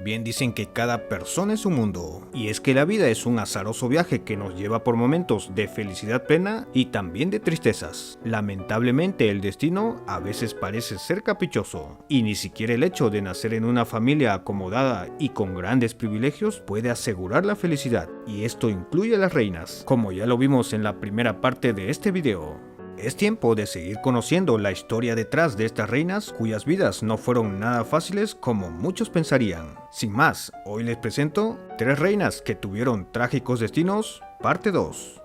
Bien dicen que cada persona es un mundo, y es que la vida es un azaroso viaje que nos lleva por momentos de felicidad plena y también de tristezas. Lamentablemente el destino a veces parece ser caprichoso, y ni siquiera el hecho de nacer en una familia acomodada y con grandes privilegios puede asegurar la felicidad, y esto incluye a las reinas, como ya lo vimos en la primera parte de este video. Es tiempo de seguir conociendo la historia detrás de estas reinas cuyas vidas no fueron nada fáciles como muchos pensarían. Sin más, hoy les presento 3 reinas que tuvieron trágicos destinos, parte 2.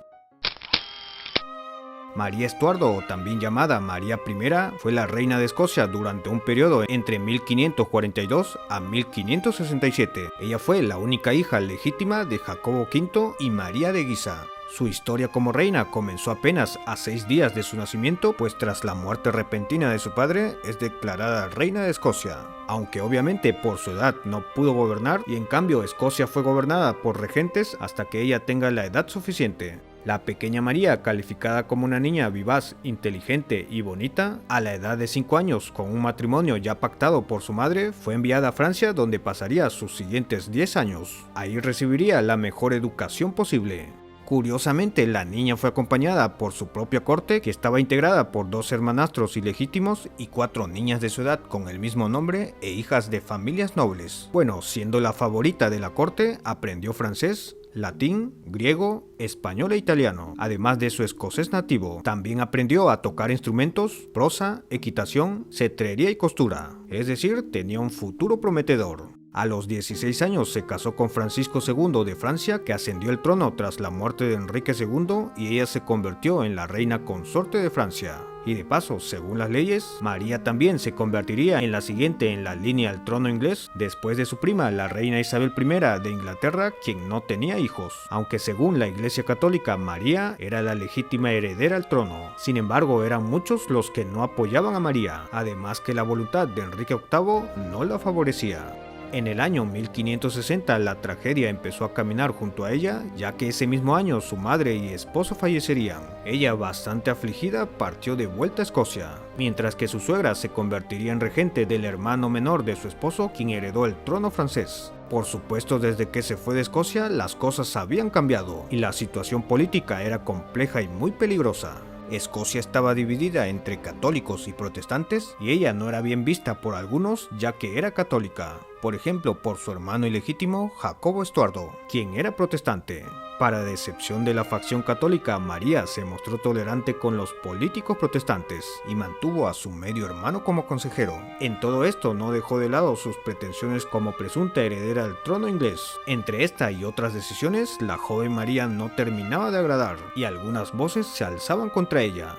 María Estuardo, o también llamada María I, fue la reina de Escocia durante un periodo entre 1542 a 1567. Ella fue la única hija legítima de Jacobo V y María de Guisa. Su historia como reina comenzó apenas a 6 días de su nacimiento, pues tras la muerte repentina de su padre es declarada reina de Escocia, aunque obviamente por su edad no pudo gobernar, y en cambio Escocia fue gobernada por regentes hasta que ella tenga la edad suficiente. La pequeña María, calificada como una niña vivaz, inteligente y bonita, a la edad de 5 años, con un matrimonio ya pactado por su madre, fue enviada a Francia, donde pasaría sus siguientes 10 años. Ahí recibiría la mejor educación posible. Curiosamente, la niña fue acompañada por su propia corte, que estaba integrada por 2 hermanastros ilegítimos y 4 niñas de su edad con el mismo nombre e hijas de familias nobles. Bueno, siendo la favorita de la corte, aprendió francés, latín, griego, español e italiano, además de su escocés nativo. También aprendió a tocar instrumentos, prosa, equitación, cetrería y costura, es decir, tenía un futuro prometedor. A los 16 años se casó con Francisco II de Francia, que ascendió al trono tras la muerte de Enrique II, y ella se convirtió en la reina consorte de Francia. Y de paso, según las leyes, María también se convertiría en la siguiente en la línea al trono inglés, después de su prima, la reina Isabel I de Inglaterra, quien no tenía hijos, aunque según la Iglesia Católica, María era la legítima heredera al trono. Sin embargo, eran muchos los que no apoyaban a María, además que la voluntad de Enrique VIII no la favorecía. En el año 1560 la tragedia empezó a caminar junto a ella, ya que ese mismo año su madre y esposo fallecerían. Ella, bastante afligida, partió de vuelta a Escocia, mientras que su suegra se convertiría en regente del hermano menor de su esposo, quien heredó el trono francés. Por supuesto, desde que se fue de Escocia, las cosas habían cambiado, y la situación política era compleja y muy peligrosa. Escocia estaba dividida entre católicos y protestantes, y ella no era bien vista por algunos ya que era católica, por ejemplo por su hermano ilegítimo Jacobo Estuardo, quien era protestante. Para decepción de la facción católica, María se mostró tolerante con los políticos protestantes y mantuvo a su medio hermano como consejero. En todo esto no dejó de lado sus pretensiones como presunta heredera al trono inglés. Entre esta y otras decisiones, la joven María no terminaba de agradar, y algunas voces se alzaban contra ella.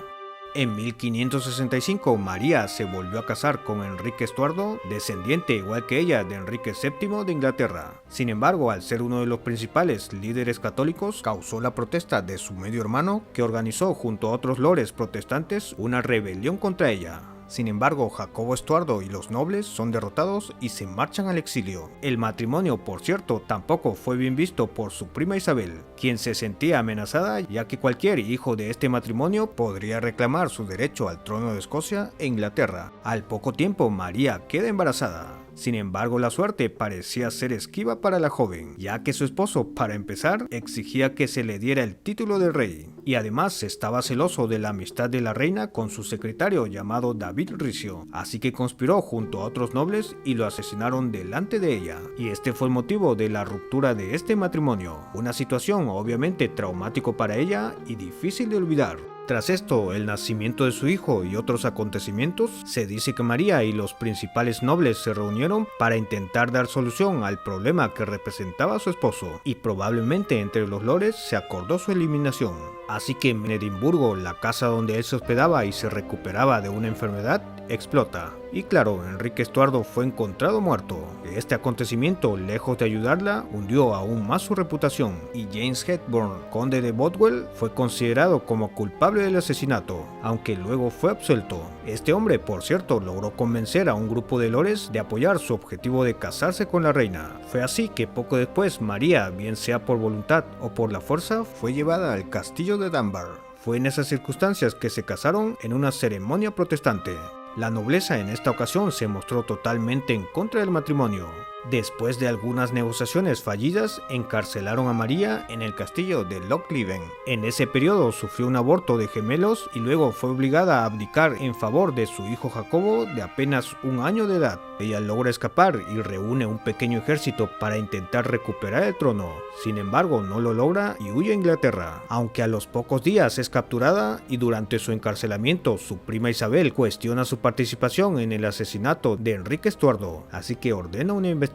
En 1565, María se volvió a casar con Enrique Estuardo, descendiente igual que ella de Enrique VII de Inglaterra. Sin embargo, al ser uno de los principales líderes católicos, causó la protesta de su medio hermano, que organizó junto a otros lores protestantes una rebelión contra ella. Sin embargo, Jacobo Estuardo y los nobles son derrotados y se marchan al exilio. El matrimonio, por cierto, tampoco fue bien visto por su prima Isabel, quien se sentía amenazada, ya que cualquier hijo de este matrimonio podría reclamar su derecho al trono de Escocia e Inglaterra. Al poco tiempo, María queda embarazada. Sin embargo, la suerte parecía ser esquiva para la joven, ya que su esposo, para empezar, exigía que se le diera el título de rey, y además estaba celoso de la amistad de la reina con su secretario llamado David Rizzio, así que conspiró junto a otros nobles y lo asesinaron delante de ella, y este fue el motivo de la ruptura de este matrimonio, una situación obviamente traumático para ella y difícil de olvidar. Tras esto, el nacimiento de su hijo y otros acontecimientos, se dice que María y los principales nobles se reunieron para intentar dar solución al problema que representaba a su esposo, y probablemente entre los lores se acordó su eliminación. Así que en Edimburgo, la casa donde él se hospedaba y se recuperaba de una enfermedad, explota. Y claro, Enrique Estuardo fue encontrado muerto. Este acontecimiento, lejos de ayudarla, hundió aún más su reputación, y James Hepburn, conde de Bothwell, fue considerado como culpable del asesinato, aunque luego fue absuelto. Este hombre, por cierto, logró convencer a un grupo de lores de apoyar su objetivo de casarse con la reina. Fue así que poco después María, bien sea por voluntad o por la fuerza, fue llevada al castillo de Dunbar. Fue en esas circunstancias que se casaron en una ceremonia protestante. La nobleza en esta ocasión se mostró totalmente en contra del matrimonio. Después de algunas negociaciones fallidas, encarcelaron a María en el castillo de Lochleven. En ese periodo sufrió un aborto de gemelos y luego fue obligada a abdicar en favor de su hijo Jacobo de apenas 1 año de edad. Ella logra escapar y reúne un pequeño ejército para intentar recuperar el trono. Sin embargo, no lo logra y huye a Inglaterra. Aunque a los pocos días es capturada y durante su encarcelamiento su prima Isabel cuestiona su participación en el asesinato de Enrique Estuardo, así que ordena una investigación.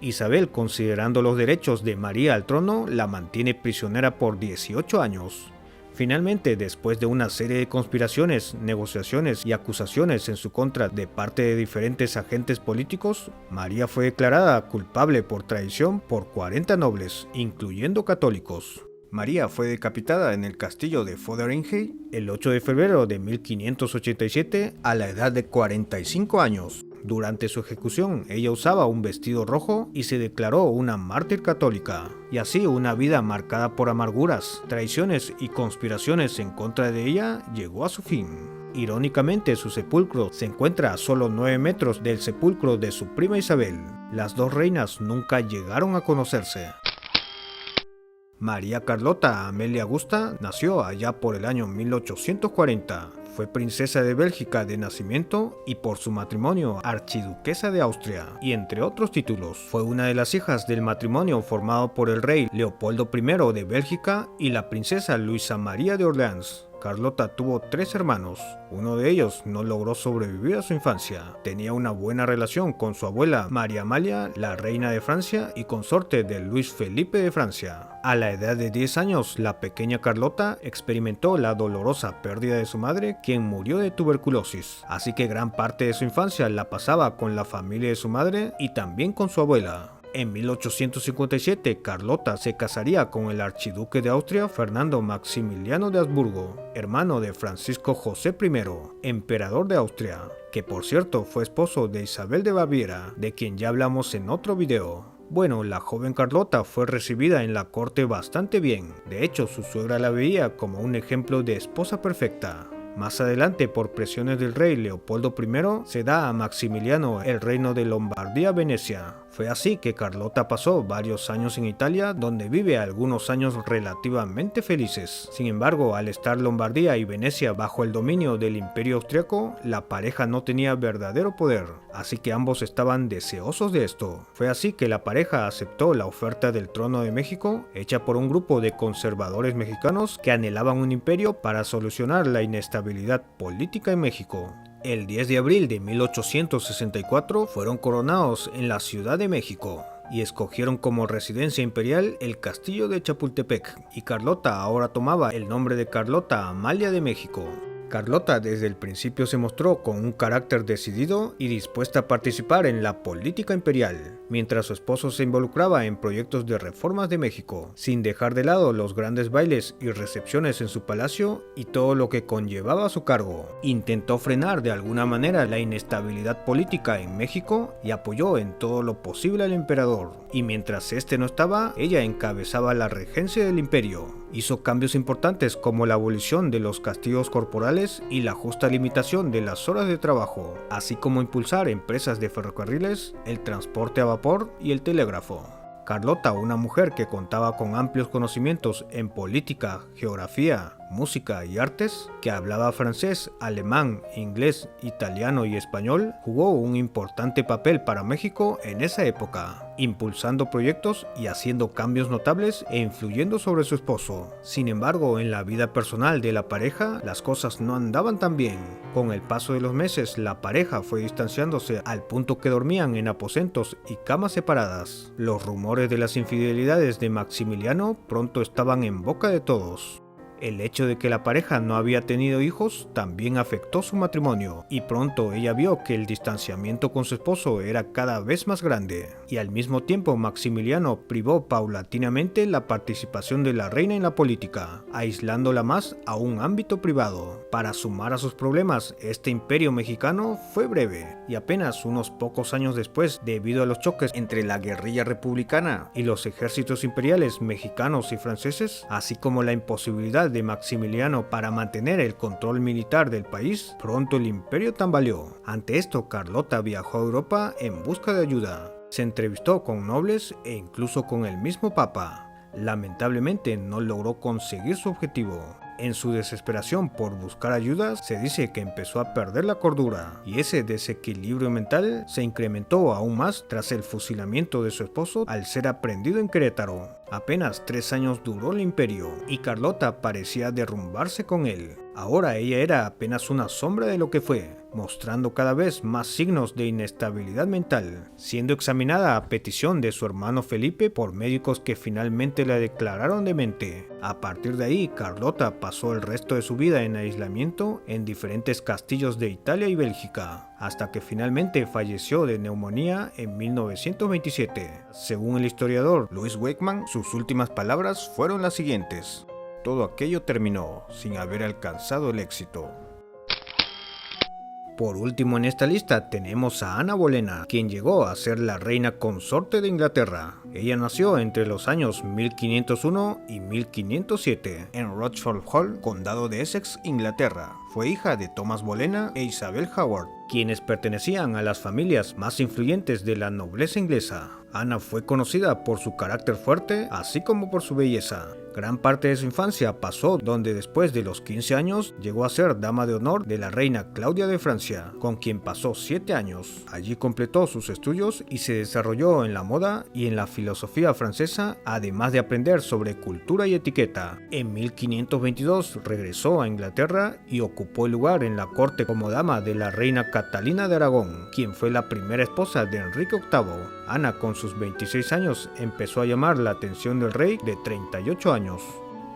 Isabel, considerando los derechos de María al trono, la mantiene prisionera por 18 años. Finalmente, después de una serie de conspiraciones, negociaciones y acusaciones en su contra de parte de diferentes agentes políticos, María fue declarada culpable por traición por 40 nobles, incluyendo católicos. María fue decapitada en el castillo de Fotheringhay el 8 de febrero de 1587 a la edad de 45 años. Durante su ejecución, ella usaba un vestido rojo y se declaró una mártir católica, y así una vida marcada por amarguras, traiciones y conspiraciones en contra de ella llegó a su fin. Irónicamente, su sepulcro se encuentra a solo 9 metros del sepulcro de su prima Isabel. Las dos reinas nunca llegaron a conocerse. María Carlota Amelia Augusta nació allá por el año 1840. Fue princesa de Bélgica de nacimiento y por su matrimonio archiduquesa de Austria, y entre otros títulos. Fue una de las hijas del matrimonio formado por el rey Leopoldo I de Bélgica y la princesa Luisa María de Orleans. Carlota tuvo 3 hermanos, uno de ellos no logró sobrevivir a su infancia. Tenía una buena relación con su abuela María Amalia, la reina de Francia y consorte de Luis Felipe de Francia. A la edad de 10 años, la pequeña Carlota experimentó la dolorosa pérdida de su madre, quien murió de tuberculosis, así que gran parte de su infancia la pasaba con la familia de su madre y también con su abuela. En 1857, Carlota se casaría con el archiduque de Austria Fernando Maximiliano de Habsburgo, hermano de Francisco José I, emperador de Austria, que por cierto fue esposo de Isabel de Baviera, de quien ya hablamos en otro video. Bueno, la joven Carlota fue recibida en la corte bastante bien. De hecho, su suegra la veía como un ejemplo de esposa perfecta. Más adelante, por presiones del rey Leopoldo I, se da a Maximiliano el reino de Lombardía-Venecia. Fue así que Carlota pasó varios años en Italia, donde vive algunos años relativamente felices. Sin embargo, al estar Lombardía y Venecia bajo el dominio del Imperio Austriaco, la pareja no tenía verdadero poder, así que ambos estaban deseosos de esto. Fue así que la pareja aceptó la oferta del trono de México, hecha por un grupo de conservadores mexicanos que anhelaban un imperio para solucionar la inestabilidad política en México. El 10 de abril de 1864 fueron coronados en la Ciudad de México y escogieron como residencia imperial el castillo de Chapultepec, y Carlota ahora tomaba el nombre de Carlota Amalia de México. Carlota desde el principio se mostró con un carácter decidido y dispuesta a participar en la política imperial, mientras su esposo se involucraba en proyectos de reformas de México, sin dejar de lado los grandes bailes y recepciones en su palacio y todo lo que conllevaba a su cargo. Intentó frenar de alguna manera la inestabilidad política en México y apoyó en todo lo posible al emperador, y mientras este no estaba, ella encabezaba la regencia del imperio. Hizo cambios importantes como la abolición de los castigos corporales y la justa limitación de las horas de trabajo, así como impulsar empresas de ferrocarriles, el transporte a vapor y el telégrafo. Carlota, una mujer que contaba con amplios conocimientos en política, geografía, música y artes, que hablaba francés, alemán, inglés, italiano y español, jugó un importante papel para México en esa época, impulsando proyectos y haciendo cambios notables e influyendo sobre su esposo. Sin embargo, en la vida personal de la pareja, las cosas no andaban tan bien. Con el paso de los meses, la pareja fue distanciándose al punto que dormían en aposentos y camas separadas. Los rumores de las infidelidades de Maximiliano pronto estaban en boca de todos. El hecho de que la pareja no había tenido hijos también afectó su matrimonio, y pronto ella vio que el distanciamiento con su esposo era cada vez más grande, y al mismo tiempo Maximiliano privó paulatinamente la participación de la reina en la política, aislándola más a un ámbito privado. Para sumar a sus problemas, este imperio mexicano fue breve, y apenas unos pocos años después, debido a los choques entre la guerrilla republicana y los ejércitos imperiales mexicanos y franceses, así como la imposibilidad de Maximiliano para mantener el control militar del país, pronto el imperio tambaleó. Ante esto, Carlota viajó a Europa en busca de ayuda. Se entrevistó con nobles e incluso con el mismo papa. Lamentablemente no logró conseguir su objetivo. En su desesperación por buscar ayuda, se dice que empezó a perder la cordura, y ese desequilibrio mental se incrementó aún más tras el fusilamiento de su esposo al ser aprehendido en Querétaro. Apenas 3 años duró el imperio, y Carlota parecía derrumbarse con él. Ahora ella era apenas una sombra de lo que fue, mostrando cada vez más signos de inestabilidad mental, siendo examinada a petición de su hermano Felipe por médicos que finalmente la declararon demente. A partir de ahí, Carlota pasó el resto de su vida en aislamiento en diferentes castillos de Italia y Bélgica, hasta que finalmente falleció de neumonía en 1927. Según el historiador Louis Wakeman, sus últimas palabras fueron las siguientes: todo aquello terminó sin haber alcanzado el éxito. Por último en esta lista tenemos a Ana Bolena, quien llegó a ser la reina consorte de Inglaterra. Ella nació entre los años 1501 y 1507 en Rochford Hall, condado de Essex, Inglaterra. Fue hija de Thomas Bolena e Isabel Howard, quienes pertenecían a las familias más influyentes de la nobleza inglesa. Ana fue conocida por su carácter fuerte, así como por su belleza. Gran parte de su infancia pasó donde después de los 15 años llegó a ser dama de honor de la reina Claudia de Francia, con quien pasó 7 años. Allí completó sus estudios y se desarrolló en la moda y en la filosofía francesa, además de aprender sobre cultura y etiqueta. En 1522 regresó a Inglaterra y ocupó el lugar en la corte como dama de la reina Catalina de Aragón, quien fue la primera esposa de Enrique VIII. Ana, con sus 26 años, empezó a llamar la atención del rey de 38 años.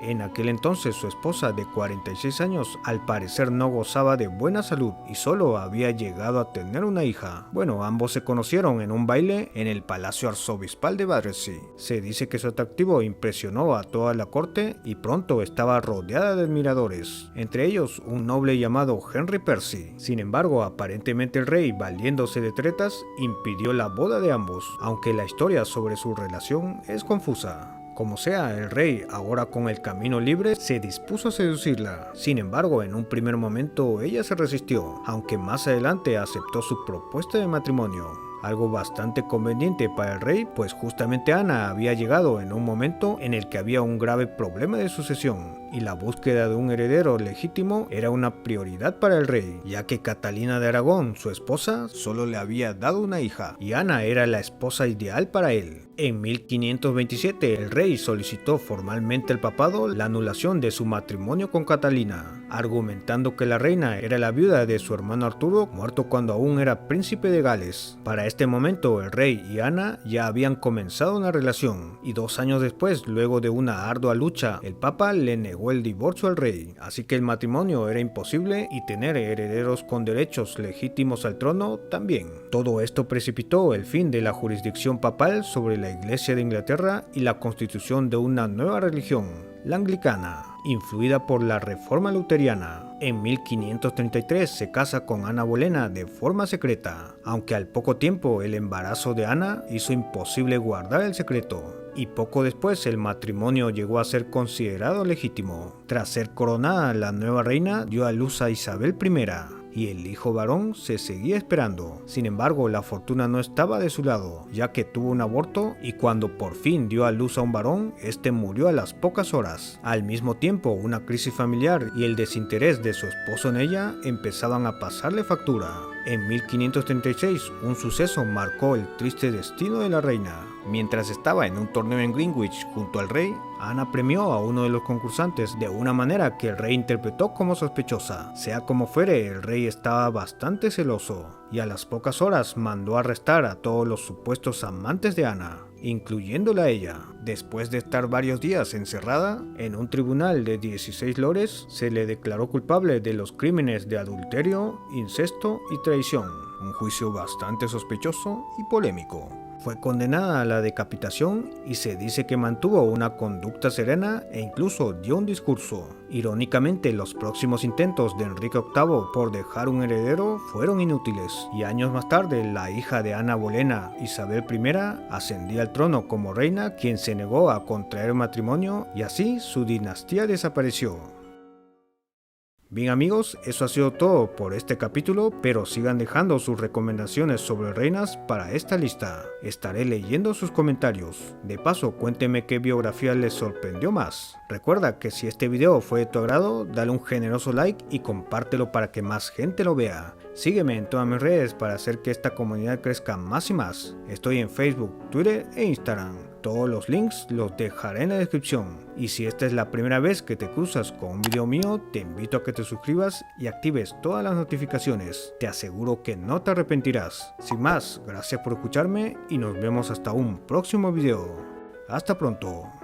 En aquel entonces su esposa de 46 años al parecer no gozaba de buena salud y solo había llegado a tener una hija. Bueno, ambos se conocieron en un baile en el Palacio Arzobispal de Battersea. Se dice que su atractivo impresionó a toda la corte y pronto estaba rodeada de admiradores, entre ellos un noble llamado Henry Percy. Sin embargo, aparentemente el rey, valiéndose de tretas, impidió la boda de ambos, aunque la historia sobre su relación es confusa. Como sea, el rey, ahora con el camino libre, se dispuso a seducirla. Sin embargo, en un primer momento ella se resistió, aunque más adelante aceptó su propuesta de matrimonio. Algo bastante conveniente para el rey, pues justamente Ana había llegado en un momento en el que había un grave problema de sucesión, y la búsqueda de un heredero legítimo era una prioridad para el rey, ya que Catalina de Aragón, su esposa, solo le había dado una hija, y Ana era la esposa ideal para él. En 1527 el rey solicitó formalmente al papado la anulación de su matrimonio con Catalina, argumentando que la reina era la viuda de su hermano Arturo, muerto cuando aún era príncipe de Gales. Para este momento el rey y Ana ya habían comenzado una relación, y 2 años después, luego de una ardua lucha, el papa le negó el divorcio al rey, así que el matrimonio era imposible y tener herederos con derechos legítimos al trono también. Todo esto precipitó el fin de la jurisdicción papal sobre la Iglesia de Inglaterra y la constitución de una nueva religión, la anglicana, influida por la Reforma Luteriana. En 1533 se casa con Ana Bolena de forma secreta, aunque al poco tiempo el embarazo de Ana hizo imposible guardar el secreto, y poco después el matrimonio llegó a ser considerado legítimo. Tras ser coronada, la nueva reina dio a luz a Isabel I, y el hijo varón se seguía esperando. Sin embargo, la fortuna no estaba de su lado, ya que tuvo un aborto y cuando por fin dio a luz a un varón, este murió a las pocas horas. Al mismo tiempo, una crisis familiar y el desinterés de su esposo en ella empezaban a pasarle factura. En 1536, un suceso marcó el triste destino de la reina. Mientras estaba en un torneo en Greenwich junto al rey, Ana premió a uno de los concursantes de una manera que el rey interpretó como sospechosa. Sea como fuere, el rey estaba bastante celoso y a las pocas horas mandó arrestar a todos los supuestos amantes de Ana, incluyéndola a ella. Después de estar varios días encerrada, en un tribunal de 16 lores, se le declaró culpable de los crímenes de adulterio, incesto y traición. Un juicio bastante sospechoso y polémico. Fue condenada a la decapitación y se dice que mantuvo una conducta serena e incluso dio un discurso. Irónicamente, los próximos intentos de Enrique VIII por dejar un heredero fueron inútiles, y años más tarde la hija de Ana Bolena, Isabel I, ascendía al trono como reina, quien se negó a contraer matrimonio y así su dinastía desapareció. Bien amigos, eso ha sido todo por este capítulo, pero sigan dejando sus recomendaciones sobre reinas para esta lista. Estaré leyendo sus comentarios. De paso, cuéntenme qué biografía les sorprendió más. Recuerda que si este video fue de tu agrado, dale un generoso like y compártelo para que más gente lo vea. Sígueme en todas mis redes para hacer que esta comunidad crezca más y más. Estoy en Facebook, Twitter e Instagram. Todos los links los dejaré en la descripción. Y si esta es la primera vez que te cruzas con un video mío, te invito a que te suscribas y actives todas las notificaciones. Te aseguro que no te arrepentirás. Sin más, gracias por escucharme y nos vemos hasta un próximo video. Hasta pronto.